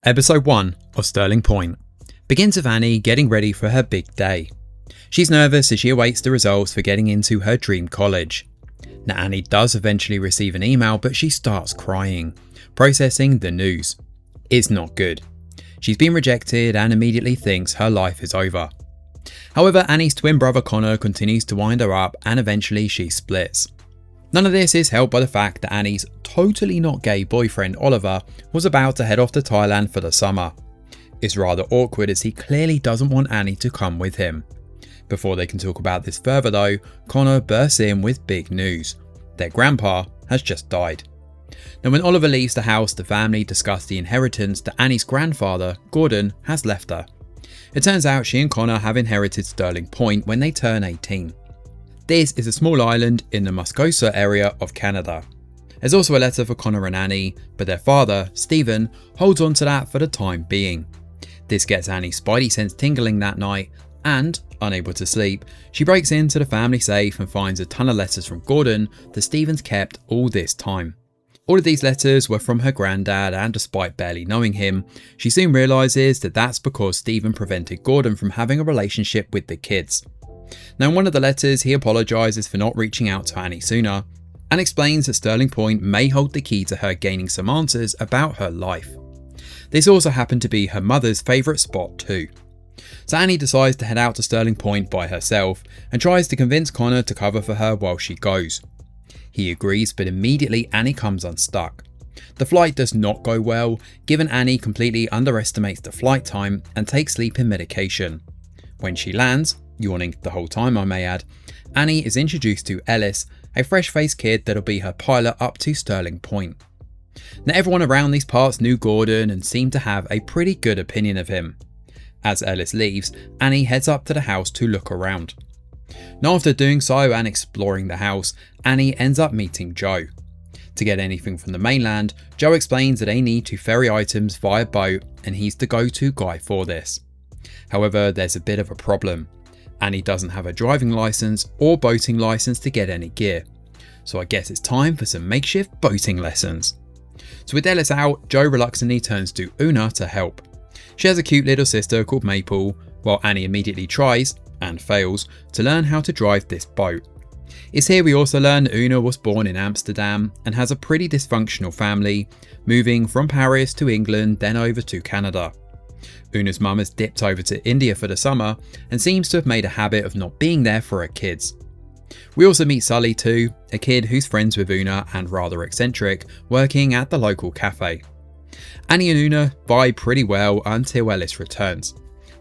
Episode 1 of Sterling Point begins with Annie getting ready for her big day. She's nervous as she awaits the results for getting into her dream college. Now Annie does eventually receive an email, but she starts crying, processing the news. It's not good. She's been rejected and immediately thinks her life is over. However, Annie's twin brother Connor continues to wind her up and eventually she splits. None of this is helped by the fact that Annie's totally not gay boyfriend Oliver was about to head off to Thailand for the summer. It's rather awkward as he clearly doesn't want Annie to come with him. Before they can talk about this further though, Connor bursts in with big news. Their grandpa has just died. Now when Oliver leaves the house, the family discuss the inheritance that Annie's grandfather, Gordon, has left her. It turns out she and Connor have inherited Sterling Point when they turn 18. This is a small island in the Muskoka area of Canada. There's also a letter for Connor and Annie, but their father, Stephen, holds on to that for the time being. This gets Annie's spidey sense tingling that night, and, unable to sleep, she breaks into the family safe and finds a ton of letters from Gordon that Stephen's kept all this time. All of these letters were from her granddad, and despite barely knowing him, she soon realises that that's because Stephen prevented Gordon from having a relationship with the kids. Now in one of the letters he apologises for not reaching out to Annie sooner and explains that Sterling Point may hold the key to her gaining some answers about her life. This also happened to be her mother's favourite spot too. So Annie decides to head out to Sterling Point by herself and tries to convince Connor to cover for her while she goes. He agrees, but immediately Annie comes unstuck. The flight does not go well, given Annie completely underestimates the flight time and takes sleeping medication. When she lands, yawning the whole time I may add, Annie is introduced to Ellis, a fresh-faced kid that'll be her pilot up to Sterling Point. Now everyone around these parts knew Gordon and seemed to have a pretty good opinion of him. As Ellis leaves, Annie heads up to the house to look around. Now after doing so and exploring the house, Annie ends up meeting Joe. To get anything from the mainland, Joe explains that they need to ferry items via boat and he's the go-to guy for this. However, there's a bit of a problem. Annie doesn't have a driving license or boating license to get any gear, so I guess it's time for some makeshift boating lessons. So with Ellis out, Joe reluctantly turns to Una to help. She has a cute little sister called Maple, while Annie immediately tries, and fails, to learn how to drive this boat. It's here we also learn that Una was born in Amsterdam and has a pretty dysfunctional family, moving from Paris to England then over to Canada. Una's mum has dipped over to India for the summer and seems to have made a habit of not being there for her kids. We also meet Sully too, a kid who's friends with Una and rather eccentric, working at the local cafe. Annie and Una vibe pretty well until Ellis returns.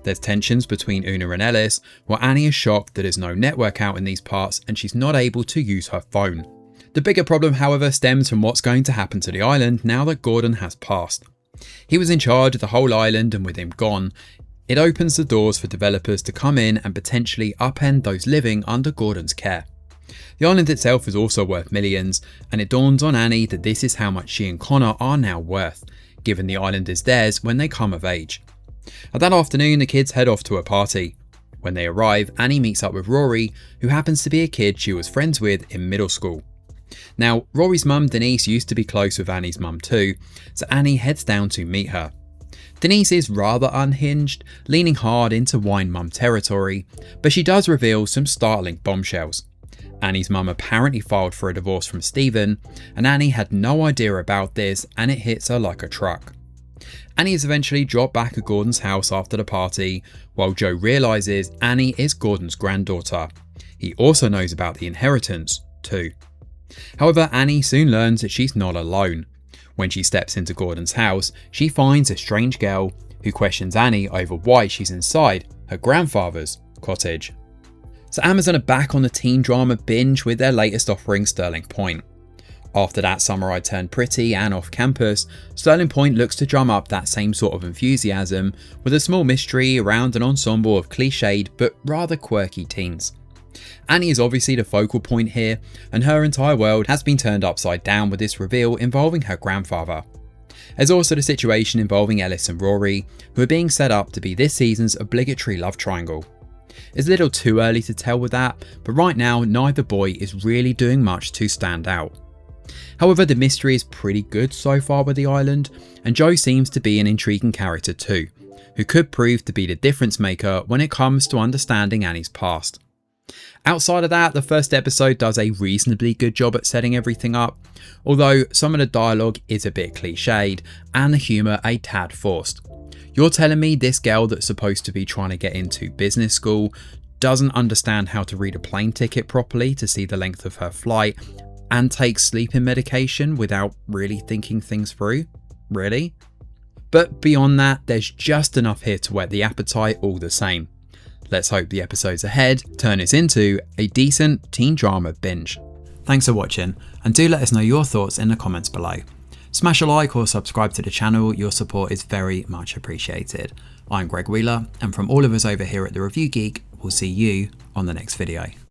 There's tensions between Una and Ellis, while Annie is shocked that there's no network out in these parts and she's not able to use her phone. The bigger problem, however, stems from what's going to happen to the island now that Gordon has passed. He was in charge of the whole island, and with him gone, it opens the doors for developers to come in and potentially upend those living under Gordon's care. The island itself is also worth millions, and it dawns on Annie that this is how much she and Connor are now worth, given the island is theirs when they come of age. That afternoon, the kids head off to a party. When they arrive, Annie meets up with Rory, who happens to be a kid she was friends with in middle school. Now, Rory's mum Denise used to be close with Annie's mum too, so Annie heads down to meet her. Denise is rather unhinged, leaning hard into wine mum territory, but she does reveal some startling bombshells. Annie's mum apparently filed for a divorce from Stephen, and Annie had no idea about this and it hits her like a truck. Annie is eventually dropped back at Gordon's house after the party, while Joe realises Annie is Gordon's granddaughter. He also knows about the inheritance too. However, Annie soon learns that she's not alone. When she steps into Gordon's house, she finds a strange girl who questions Annie over why she's inside her grandfather's cottage. So Amazon are back on the teen drama binge with their latest offering, Sterling Point. After that summer I Turned Pretty and Off Campus, Sterling Point looks to drum up that same sort of enthusiasm with a small mystery around an ensemble of cliched but rather quirky teens. Annie is obviously the focal point here, and her entire world has been turned upside down with this reveal involving her grandfather. There's also the situation involving Ellis and Rory, who are being set up to be this season's obligatory love triangle. It's a little too early to tell with that, but right now neither boy is really doing much to stand out. However, the mystery is pretty good so far with the island, and Joe seems to be an intriguing character too, who could prove to be the difference maker when it comes to understanding Annie's past. Outside of that, the first episode does a reasonably good job at setting everything up, although some of the dialogue is a bit cliched and the humour a tad forced. You're telling me this girl that's supposed to be trying to get into business school doesn't understand how to read a plane ticket properly to see the length of her flight and takes sleeping medication without really thinking things through? Really? But beyond that, there's just enough here to whet the appetite all the same. Let's hope the episodes ahead turn this into a decent teen drama binge. Thanks for watching, and do let us know your thoughts in the comments below. Smash a like or subscribe to the channel, your support is very much appreciated. I'm Greg Wheeler, and from all of us over here at The Review Geek, we'll see you on the next video.